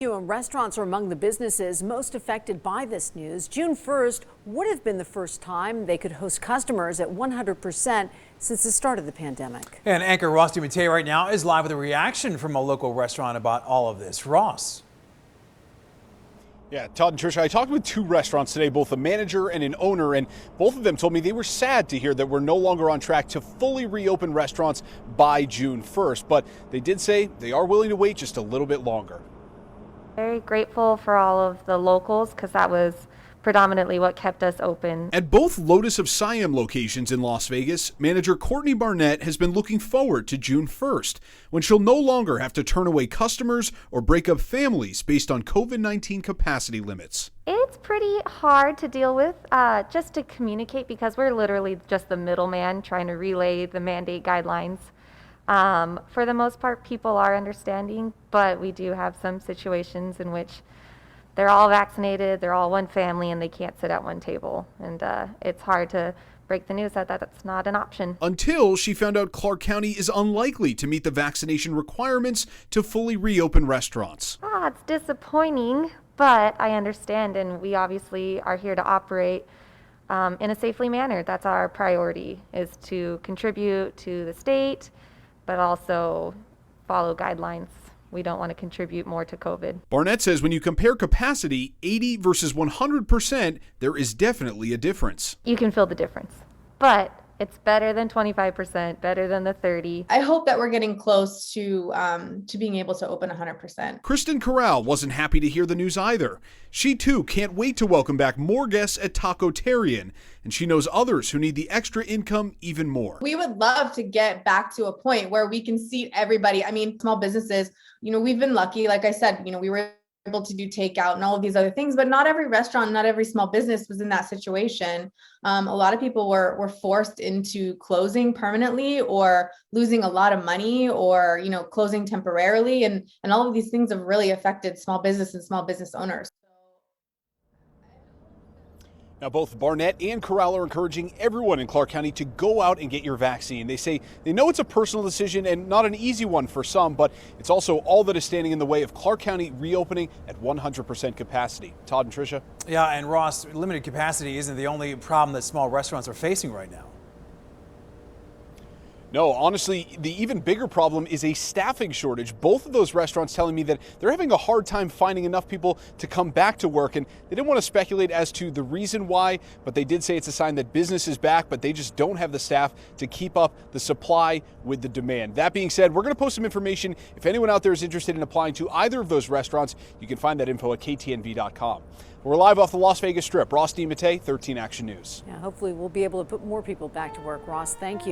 And restaurants are among the businesses most affected by this news. June 1st would have been the first time they could host customers at 100% since the start of the pandemic. And anchor Ross DiMattei right now is live with a reaction from a local restaurant about all of this. Ross. Yeah, Todd and Tricia, I talked with two restaurants today, both a manager and an owner, and both of them told me they were sad to hear that we're no longer on track to fully reopen restaurants by June 1st. But they did say they are willing to wait just a little bit longer. Very grateful for all of the locals because that was predominantly what kept us open. At both Lotus of Siam locations in Las Vegas, manager Courtney Barnett has been looking forward to June 1st, when she'll no longer have to turn away customers or break up families based on COVID-19 capacity limits. It's pretty hard to deal with, just to communicate because we're literally just the middleman trying to relay the mandate guidelines. For the most part, people are understanding, but we do have some situations in which they're all vaccinated, they're all one family, and they can't sit at one table. And it's hard to break the news that that's not an option. Until she found out Clark County is unlikely to meet the vaccination requirements to fully reopen restaurants. It's disappointing, but I understand, and we obviously are here to operate in a safely manner. That's our priority, is to contribute to the state, but also follow guidelines. We don't want to contribute more to COVID. Barnett says when you compare capacity, 80 versus 100%, there is definitely a difference. You can feel the difference, but it's better than 25%, better than the 30. I hope that we're getting close to being able to open 100%. Kristen Corral wasn't happy to hear the news either. She too can't wait to welcome back more guests at Tacotarian, and she knows others who need the extra income even more. We would love to get back to a point where we can seat everybody. I mean, small businesses, we've been lucky. Like I said, we were able to do takeout and all of these other things, but not every restaurant, not every small business was in that situation. A lot of people were forced into closing permanently or losing a lot of money or, closing temporarily. And all of these things have really affected small business and small business owners. Now, both Barnett and Corral are encouraging everyone in Clark County to go out and get your vaccine. They say they know it's a personal decision and not an easy one for some, but it's also all that is standing in the way of Clark County reopening at 100% capacity. Todd and Tricia. Yeah, and Ross, limited capacity isn't the only problem that small restaurants are facing right now. No, honestly, the even bigger problem is a staffing shortage. Both of those restaurants telling me that they're having a hard time finding enough people to come back to work, and they didn't want to speculate as to the reason why, but they did say it's a sign that business is back, but they just don't have the staff to keep up the supply with the demand. That being said, we're going to post some information. If anyone out there is interested in applying to either of those restaurants, you can find that info at ktnv.com. We're live off the Las Vegas Strip. Ross DiMattei, 13 Action News. Yeah, hopefully we'll be able to put more people back to work. Ross, thank you.